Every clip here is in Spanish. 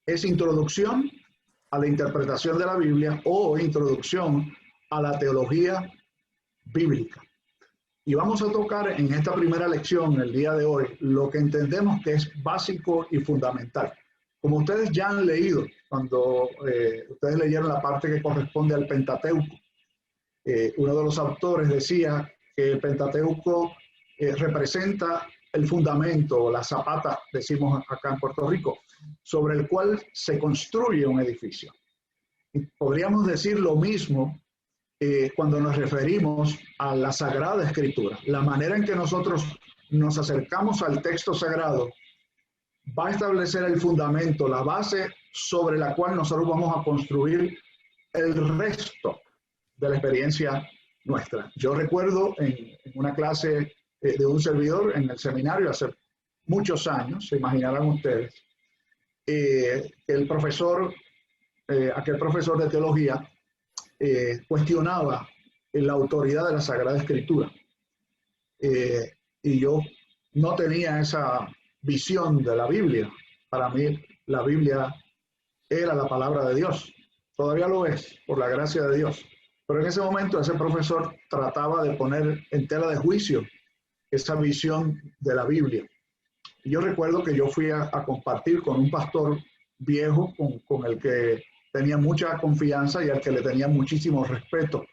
es introducción a la interpretación de la Biblia o introducción a la teología bíblica. Y vamos a tocar en esta primera lección, el día de hoy, lo que entendemos que es básico y fundamental. Como ustedes ya han leído, cuando ustedes leyeron la parte que corresponde al Pentateuco, uno de los autores decía que el Pentateuco representa el fundamento, la zapata, decimos acá en Puerto Rico, sobre el cual se construye un edificio. Y podríamos decir lo mismo cuando nos referimos a la Sagrada Escritura. La manera en que nosotros nos acercamos al texto sagrado va a establecer el fundamento, la base sobre la cual nosotros vamos a construir el resto de la experiencia nuestra. Yo recuerdo en una clase de un servidor en el seminario hace muchos años, se imaginarán ustedes, el profesor, aquel profesor de teología, cuestionaba la autoridad de la Sagrada Escritura. Y yo no tenía esa visión de la Biblia. Para mí la Biblia era la palabra de Dios. Todavía lo es, por la gracia de Dios. Pero en ese momento ese profesor trataba de poner en tela de juicio esa visión de la Biblia. Y yo recuerdo que yo fui a compartir con un pastor viejo con el que tenía mucha confianza y al que le tenía muchísimo respeto.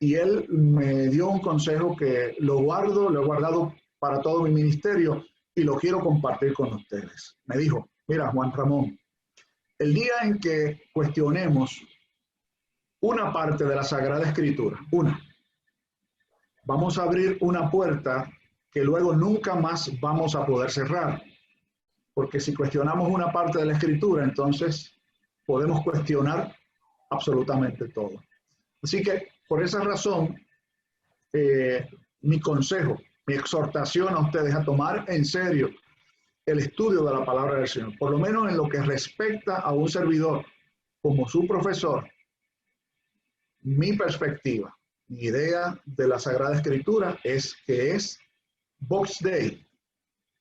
Y él me dio un consejo que lo he guardado para todo mi ministerio y lo quiero compartir con ustedes. Me dijo, mira, Juan Ramón, el día en que cuestionemos una parte de la Sagrada Escritura, vamos a abrir una puerta que luego nunca más vamos a poder cerrar. Porque si cuestionamos una parte de la Escritura, entonces podemos cuestionar absolutamente todo. Así que por esa razón, mi consejo, mi exhortación a ustedes a tomar en serio el estudio de la palabra del Señor, por lo menos en lo que respecta a un servidor como su profesor. Mi perspectiva, mi idea de la Sagrada Escritura es que es Vox Dei,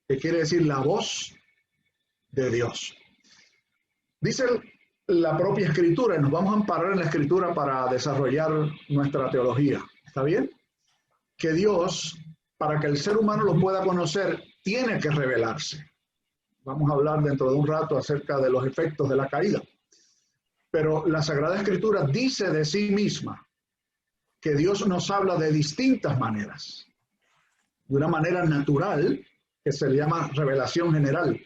que quiere decir la voz de Dios. Dice la propia Escritura, y nos vamos a amparar en la Escritura para desarrollar nuestra teología. ¿Está bien? Que Dios, para que el ser humano lo pueda conocer, tiene que revelarse. Vamos a hablar dentro de un rato acerca de los efectos de la caída. Pero la Sagrada Escritura dice de sí misma que Dios nos habla de distintas maneras. De una manera natural, que se le llama revelación general,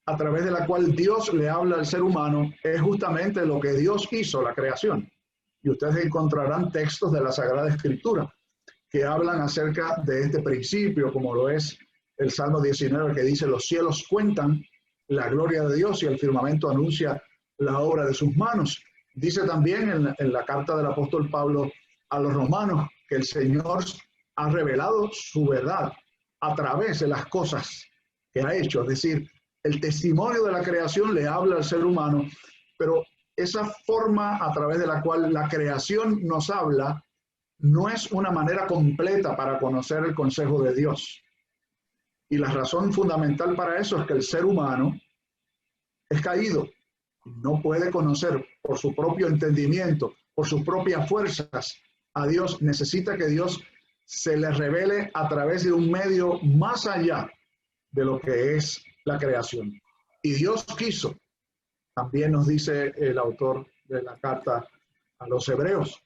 a través de la cual Dios le habla al ser humano, es justamente lo que Dios hizo, la creación. Y ustedes encontrarán textos de la Sagrada Escritura que hablan acerca de este principio, como lo es el Salmo 19, que dice, los cielos cuentan la gloria de Dios y el firmamento anuncia la obra de sus manos. Dice también en la carta del apóstol Pablo a los romanos que el Señor ha revelado su verdad a través de las cosas que ha hecho. Es decir, el testimonio de la creación le habla al ser humano, pero esa forma a través de la cual la creación nos habla no es una manera completa para conocer el consejo de Dios. Y la razón fundamental para eso es que el ser humano es caído. No puede conocer por su propio entendimiento, por sus propias fuerzas a Dios. Necesita que Dios se le revele a través de un medio más allá de lo que es la creación. Y Dios quiso, también nos dice el autor de la carta a los Hebreos,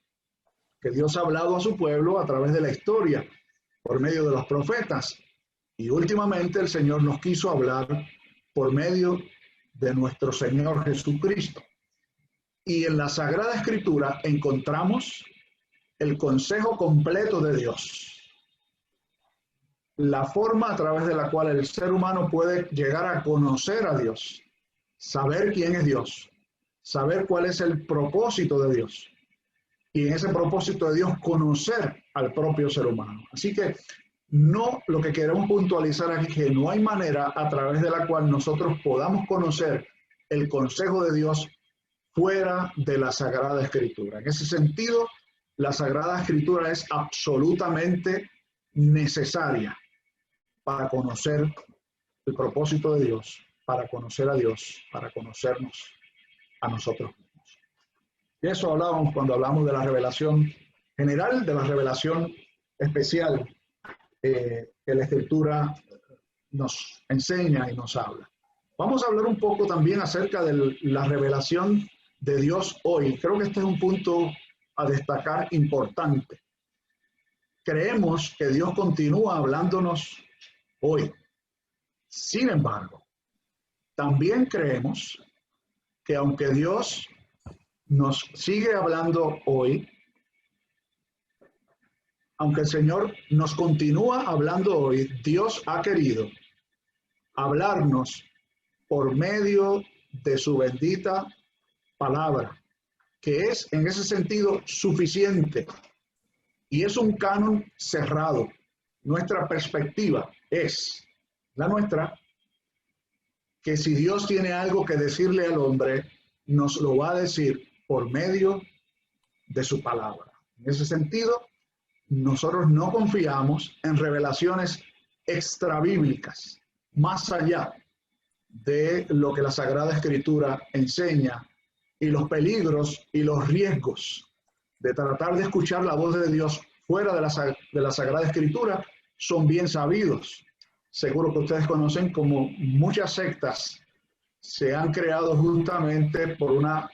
que Dios ha hablado a su pueblo a través de la historia, por medio de los profetas. Y últimamente el Señor nos quiso hablar por medio de nuestro Señor Jesucristo. Y en la Sagrada Escritura encontramos el consejo completo de Dios. La forma a través de la cual el ser humano puede llegar a conocer a Dios, saber quién es Dios, saber cuál es el propósito de Dios. Y en ese propósito de Dios conocer al propio ser humano. Así que no, lo que queremos puntualizar aquí es que no hay manera a través de la cual nosotros podamos conocer el consejo de Dios fuera de la Sagrada Escritura. En ese sentido, la Sagrada Escritura es absolutamente necesaria para conocer el propósito de Dios para conocer a Dios, para conocernos a nosotros mismos. De eso hablábamos cuando hablamos de la revelación general, de la revelación especial que la Escritura nos enseña y nos habla. Vamos a hablar un poco también acerca de la revelación de Dios hoy. Creo que este es un punto a destacar importante. Creemos que Dios continúa hablándonos hoy. Sin embargo, también creemos que aunque Dios nos sigue hablando hoy, aunque el Señor nos continúa hablando hoy, Dios ha querido hablarnos por medio de su bendita palabra, que es en ese sentido suficiente y es un canon cerrado. Nuestra perspectiva es la nuestra, que si Dios tiene algo que decirle al hombre, nos lo va a decir por medio de su palabra. En ese sentido, nosotros no confiamos en revelaciones extrabíblicas, más allá de lo que la Sagrada Escritura enseña y los peligros y los riesgos de tratar de escuchar la voz de Dios fuera de la Sagrada Escritura son bien sabidos. Seguro que ustedes conocen como muchas sectas se han creado justamente por una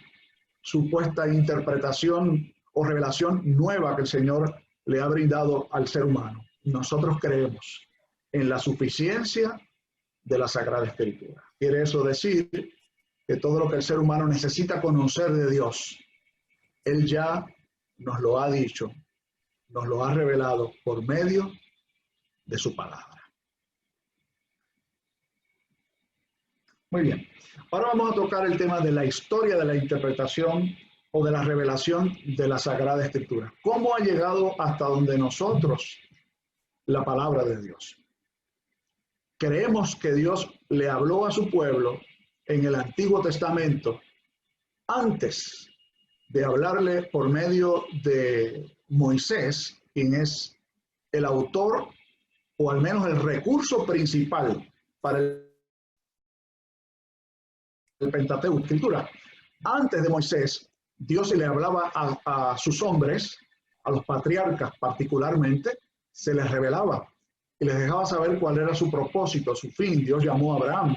supuesta interpretación o revelación nueva que el Señor le ha brindado al ser humano. Nosotros creemos en la suficiencia de la Sagrada Escritura. Quiere eso decir que todo lo que el ser humano necesita conocer de Dios, Él ya nos lo ha dicho, nos lo ha revelado por medio de su palabra. Muy bien. Ahora vamos a tocar el tema de la historia de la interpretación o de la revelación de la Sagrada Escritura. ¿Cómo ha llegado hasta donde nosotros la palabra de Dios? Creemos que Dios le habló a su pueblo en el Antiguo Testamento antes de hablarle por medio de Moisés, quien es el autor o al menos el recurso principal para el Pentateuco, Escritura. Antes de Moisés, Dios le hablaba a sus hombres, a los patriarcas particularmente, se les revelaba y les dejaba saber cuál era su propósito, su fin. Dios llamó a Abraham,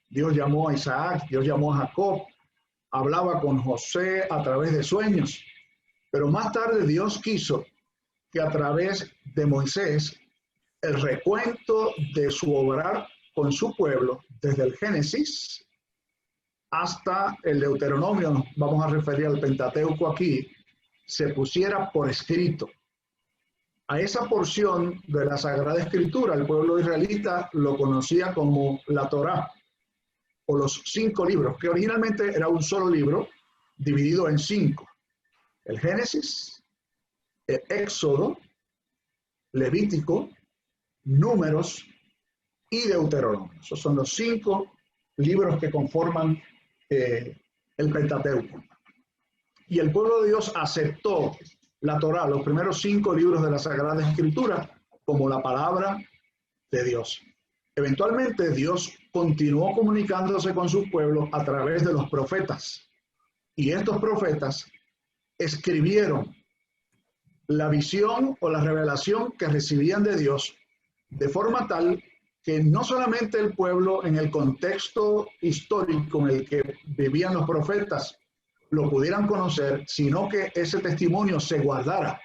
Dios llamó a Isaac, Dios llamó a Jacob, hablaba con José a través de sueños. Pero más tarde Dios quiso que a través de Moisés el recuento de su obrar con su pueblo, desde el Génesis hasta el Deuteronomio, nos vamos a referir al Pentateuco aquí, se pusiera por escrito. A esa porción de la Sagrada Escritura, el pueblo israelita lo conocía como la Torá, o los 5 libros, que originalmente era un solo libro, dividido en 5. El Génesis, el Éxodo, Levítico, Números y Deuteronomio. Esos son los 5 libros que conforman el Pentateuco. Y el pueblo de Dios aceptó la Torá, los primeros 5 libros de la Sagrada Escritura, como la palabra de Dios. Eventualmente Dios continuó comunicándose con su pueblo a través de los profetas. Y estos profetas escribieron la visión o la revelación que recibían de Dios de forma tal que no solamente el pueblo en el contexto histórico en el que vivían los profetas lo pudieran conocer, sino que ese testimonio se guardara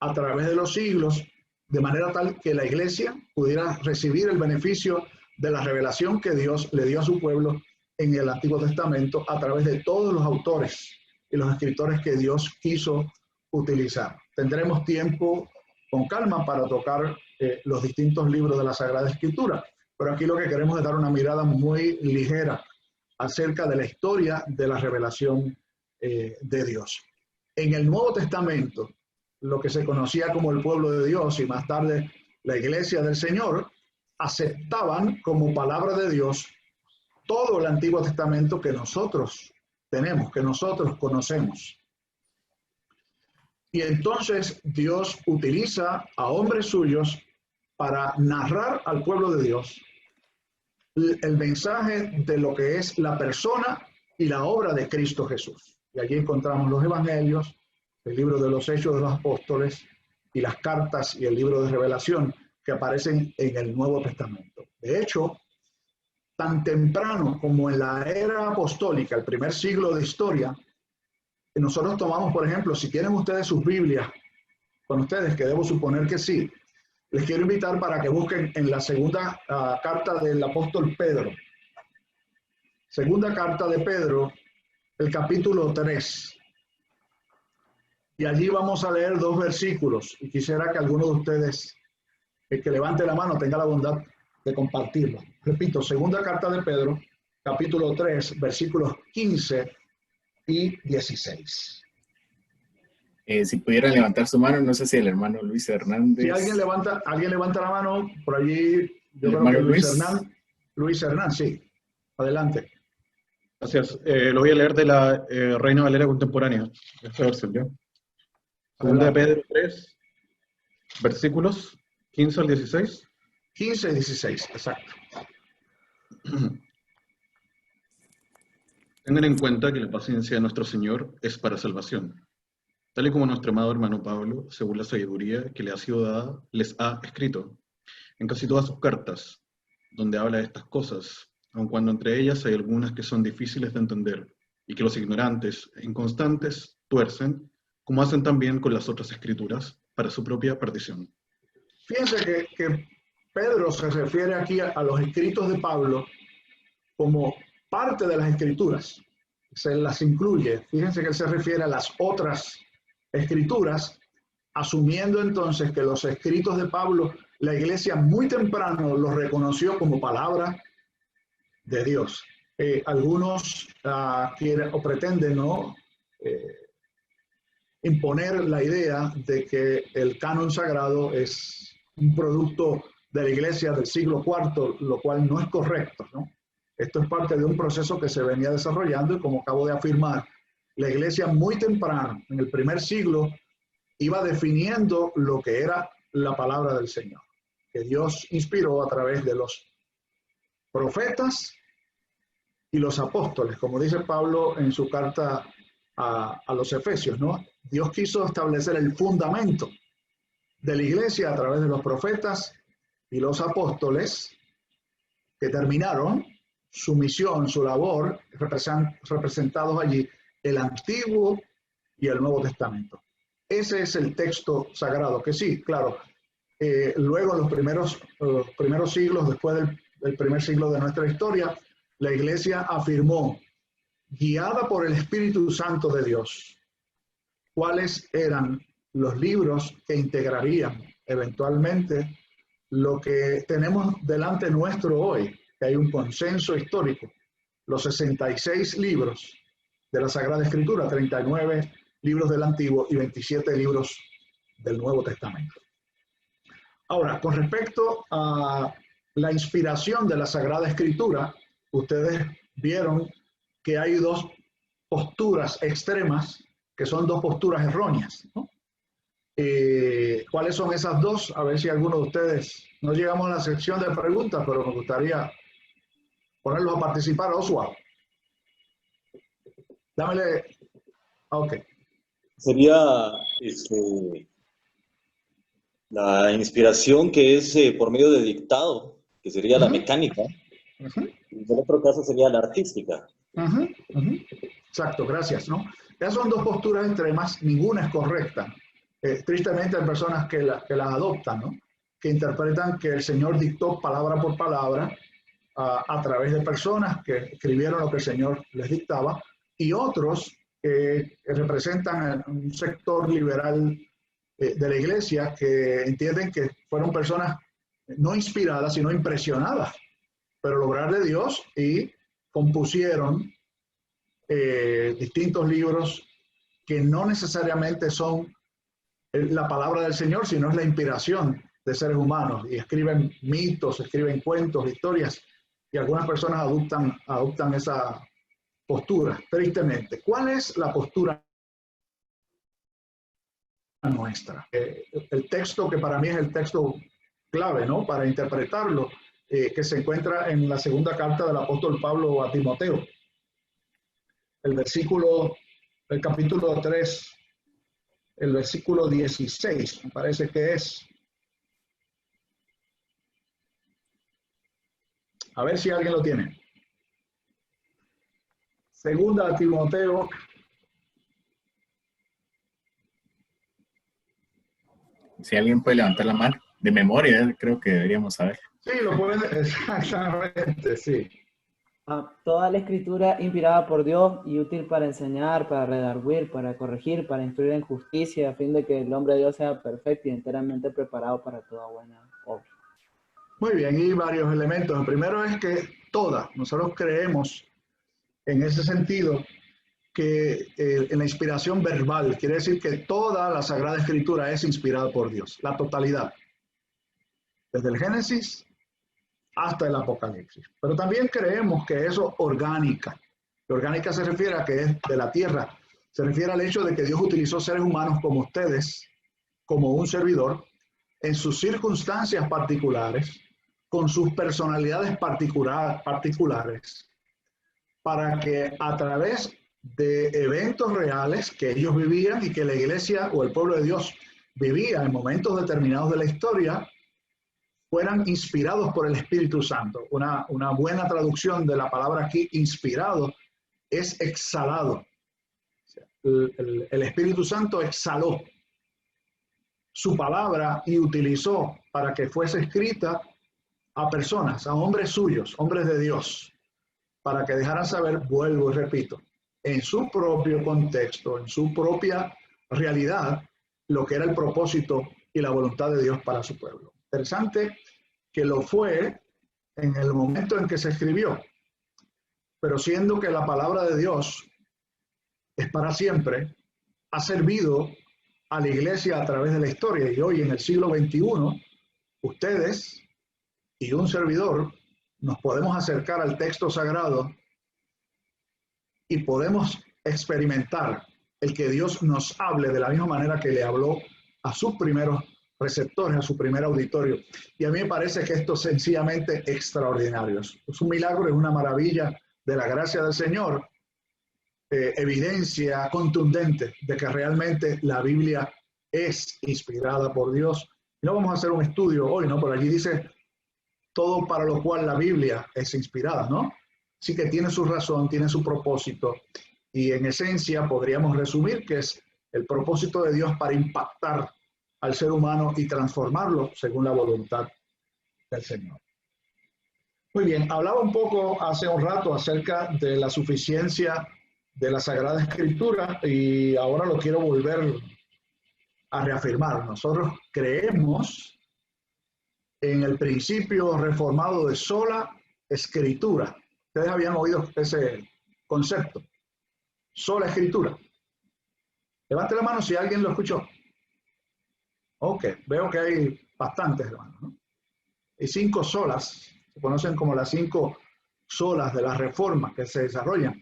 a través de los siglos, de manera tal que la iglesia pudiera recibir el beneficio de la revelación que Dios le dio a su pueblo en el Antiguo Testamento a través de todos los autores y los escritores que Dios quiso utilizar. Tendremos tiempo con calma para tocar los distintos libros de la Sagrada Escritura, pero aquí lo que queremos es dar una mirada muy ligera acerca de la historia de la revelación de Dios. En el Nuevo Testamento, lo que se conocía como el pueblo de Dios y más tarde la iglesia del Señor, aceptaban como palabra de Dios todo el Antiguo Testamento que nosotros tenemos, que nosotros conocemos. Y entonces Dios utiliza a hombres suyos para narrar al pueblo de Dios el mensaje de lo que es la persona y la obra de Cristo Jesús. Y allí encontramos los evangelios, el libro de los Hechos de los Apóstoles y las cartas y el libro de Revelación que aparecen en el Nuevo Testamento. De hecho, tan temprano como en la era apostólica, el primer siglo de historia, nosotros tomamos, por ejemplo, si tienen ustedes sus Biblias con ustedes, que debo suponer que sí, les quiero invitar para que busquen en la segunda carta del apóstol Pedro. Segunda carta de Pedro, el capítulo 3. Y allí vamos a leer 2 versículos. Y quisiera que alguno de ustedes, el que levante la mano, tenga la bondad de compartirlo. Repito, segunda carta de Pedro, capítulo 3, versículos 15 y 16. Si pudieran levantar su mano, no sé si el hermano Luis Hernández. Si alguien levanta la mano, por allí, yo creo que Luis Hernán, sí. Adelante. Gracias. Lo voy a leer de la Reina Valera contemporánea. Esta versión, ¿ya? Segunda de Pedro 3, versículos 15 al 16. 15 y 16, exacto. Tengan en cuenta que la paciencia de nuestro Señor es para salvación. Tal y como nuestro amado hermano Pablo, según la sabiduría que le ha sido dada, les ha escrito en casi todas sus cartas, donde habla de estas cosas, aun cuando entre ellas hay algunas que son difíciles de entender y que los ignorantes e inconstantes tuercen, como hacen también con las otras escrituras, para su propia perdición. Fíjense que Pedro se refiere aquí a los escritos de Pablo como parte de las escrituras. Se las incluye. Fíjense que él se refiere a las otras escrituras, asumiendo entonces que los escritos de Pablo, la iglesia muy temprano los reconoció como palabra de Dios. Algunos quieren o pretenden, ¿no? Imponer la idea de que el canon sagrado es un producto de la iglesia del siglo IV, lo cual no es correcto, ¿no? Esto es parte de un proceso que se venía desarrollando y, como acabo de afirmar, la iglesia muy temprano, en el primer siglo, iba definiendo lo que era la palabra del Señor, que Dios inspiró a través de los profetas y los apóstoles, como dice Pablo en su carta a los Efesios, ¿no? Dios quiso establecer el fundamento de la iglesia a través de los profetas y los apóstoles, que terminaron su misión, su labor, representados allí el Antiguo y el Nuevo Testamento. Ese es el texto sagrado, que sí, claro, luego en los primeros siglos, después del primer siglo de nuestra historia, la iglesia afirmó, guiada por el Espíritu Santo de Dios, cuáles eran los libros que integrarían eventualmente lo que tenemos delante nuestro hoy, que hay un consenso histórico, los 66 libros de la Sagrada Escritura, 39 libros del Antiguo y 27 libros del Nuevo Testamento. Ahora, con respecto a la inspiración de la Sagrada Escritura, ustedes vieron que hay 2 posturas extremas, que son 2 posturas erróneas, ¿no? ¿Cuáles son esas 2? A ver si alguno de ustedes, no llegamos a la sección de preguntas, pero me gustaría ponerlos a participar. Oswald, dámele. Ok. Sería la inspiración que es por medio de dictado, que sería la mecánica. Y en el otro caso sería la artística. Exacto, gracias, ¿no? Esas son 2 posturas extremas, ninguna es correcta. Tristemente hay personas que las adoptan, ¿no? Que interpretan que el Señor dictó palabra por palabra a través de personas que escribieron lo que el Señor les dictaba, y otros que representan un sector liberal de la iglesia, que entienden que fueron personas no inspiradas, sino impresionadas, pero lograr de Dios, y compusieron distintos libros que no necesariamente son la palabra del Señor, sino es la inspiración de seres humanos, y escriben mitos, escriben cuentos, historias, y algunas personas adoptan esa postura, tristemente. ¿Cuál es la postura nuestra? El texto que para mí es el texto clave, ¿no? Para interpretarlo, que se encuentra en la segunda carta del apóstol Pablo a Timoteo. El capítulo 3, el versículo 16, me parece que es. A ver si alguien lo tiene. Segunda a Timoteo. Si alguien puede levantar la mano, de memoria, creo que deberíamos saber. Sí, lo pueden, exactamente, sí. Toda la escritura inspirada por Dios y útil para enseñar, para redarguir, para corregir, para instruir en justicia, a fin de que el hombre de Dios sea perfecto y enteramente preparado para toda buena obra. Muy bien, y varios elementos. El primero es que nosotros creemos en ese sentido que en la inspiración verbal, quiere decir que toda la Sagrada Escritura es inspirada por Dios, la totalidad, desde el Génesis hasta el Apocalipsis. Pero también creemos que eso orgánica. Orgánica se refiere a que es de la tierra, se refiere al hecho de que Dios utilizó seres humanos como ustedes, como un servidor, en sus circunstancias particulares, con sus personalidades particulares, para que a través de eventos reales que ellos vivían y que la iglesia o el pueblo de Dios vivía en momentos determinados de la historia, fueran inspirados por el Espíritu Santo. Una buena traducción de la palabra aquí, inspirado, es exhalado. El Espíritu Santo exhaló su palabra y utilizó para que fuese escrita a personas, a hombres suyos, hombres de Dios, para que dejaran saber, vuelvo y repito, en su propio contexto, en su propia realidad, lo que era el propósito y la voluntad de Dios para su pueblo. Interesante que lo fue en el momento en que se escribió, pero siendo que la palabra de Dios es para siempre, ha servido a la iglesia a través de la historia, y hoy en el siglo XXI, ustedes y un servidor nos podemos acercar al texto sagrado y podemos experimentar el que Dios nos hable de la misma manera que le habló a sus primeros receptores, a su primer auditorio. Y a mí me parece que esto es sencillamente extraordinario. Es un milagro, es una maravilla de la gracia del Señor, evidencia contundente de que realmente la Biblia es inspirada por Dios. No vamos a hacer un estudio hoy, ¿no? Por allí dice todo para lo cual la Biblia es inspirada, ¿no? Sí que tiene su razón, tiene su propósito, y en esencia podríamos resumir que es el propósito de Dios para impactar al ser humano y transformarlo según la voluntad del Señor. Muy bien, hablaba un poco hace un rato acerca de la suficiencia de la Sagrada Escritura y ahora lo quiero volver a reafirmar. Nosotros creemos en el principio reformado de sola escritura. Ustedes habían oído ese concepto, sola escritura. Levante la mano si alguien lo escuchó. Ok, veo que hay bastantes hermanos, ¿no? Hay 5 solas, se conocen como las 5 solas de la reforma que se desarrollan.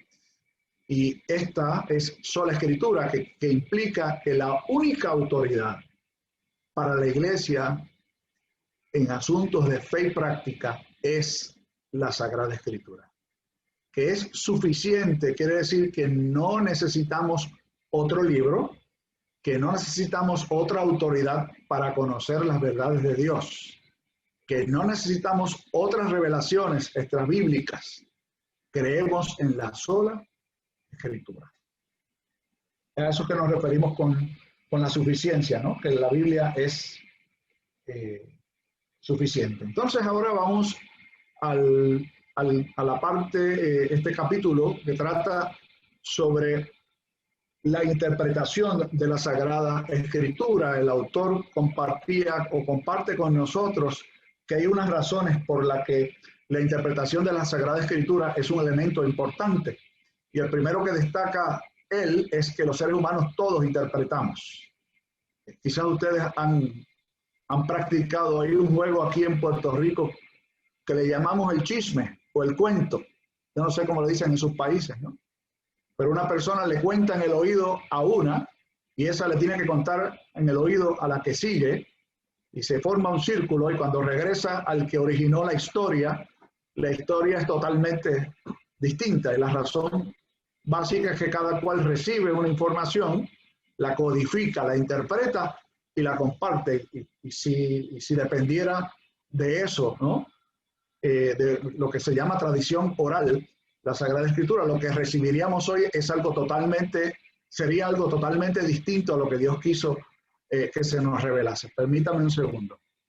Y esta es sola escritura, que implica que la única autoridad para la iglesia en asuntos de fe y práctica es la Sagrada Escritura. Que es suficiente, quiere decir que no necesitamos otro libro, que no necesitamos otra autoridad para conocer las verdades de Dios, que no necesitamos otras revelaciones extrabíblicas. Creemos en la sola Escritura. A eso que nos referimos con la suficiencia, ¿no? Que la Biblia es suficiente. Entonces ahora vamos a la parte, este capítulo que trata sobre la interpretación de la Sagrada Escritura. El autor compartía o comparte con nosotros que hay unas razones por las que la interpretación de la Sagrada Escritura es un elemento importante. Y el primero que destaca él es que los seres humanos todos interpretamos. Quizás ustedes han practicado, hay un juego aquí en Puerto Rico que le llamamos el chisme o el cuento. Yo no sé cómo lo dicen en sus países, ¿no? Pero una persona le cuenta en el oído a una y esa le tiene que contar en el oído a la que sigue, y se forma un círculo, y cuando regresa al que originó la historia es totalmente distinta, y la razón básica es que cada cual recibe una información, la codifica, la interpreta y la comparte, y si dependiera de eso, ¿no? De lo que se llama tradición oral, la Sagrada Escritura, lo que recibiríamos hoy es sería algo totalmente distinto a lo que Dios quiso que se nos revelase. Permítame un segundo.